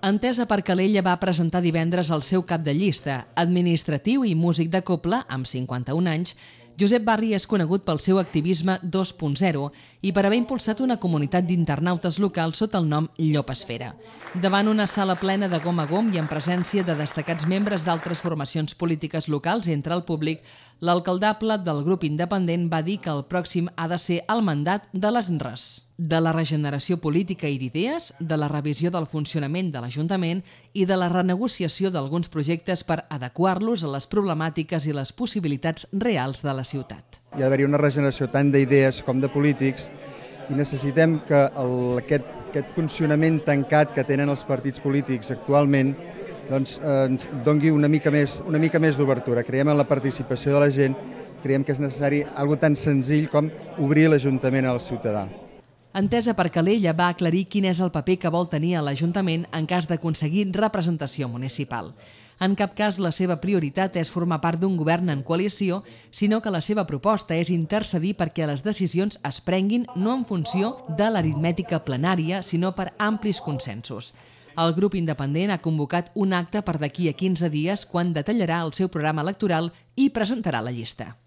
Entesa per Calella va presentar divendres el seu cap de llista. Administratiu i músic de cobla, amb 51 anys, Josep Barri és conegut pel seu activisme 2.0 i per haver impulsat una comunitat d'internautes locals sota el nom Llopesfera. Davant una sala plena de gom a gom i en presència de destacats membres d'altres formacions polítiques locals entre el públic, l'alcaldable del grup independent va dir que el pròxim ha de ser el mandat de les NRES, de la regeneració política i d'idees, de la revisió del funcionament de l'Ajuntament i de la renegociació d'alguns projectes per adequar-los a les problemàtiques i les possibilitats reals de la ciutat. Hi ha d'haver una regeneració tant d'idees com de polítics i necessitem que aquest funcionament tancat que tenen els partits polítics actualment ens doni una mica més d'obertura. Creiem en la participació de la gent, creiem que és necessari algo tan senzill com obrir l'Ajuntament al ciutadà. Entesa per Calella va aclarir quin és el paper que vol tenir a l'Ajuntament en cas d'aconseguir representació municipal. En cap cas la seva prioritat és formar part d'un govern en coalició, sinó que la seva proposta és intercedir perquè les decisions es prenguin no en funció de l'aritmètica plenària, sinó per amplis consensos. El grup independent ha convocat un acte per d'aquí a 15 dies quan detallarà el seu programa electoral i presentarà la llista.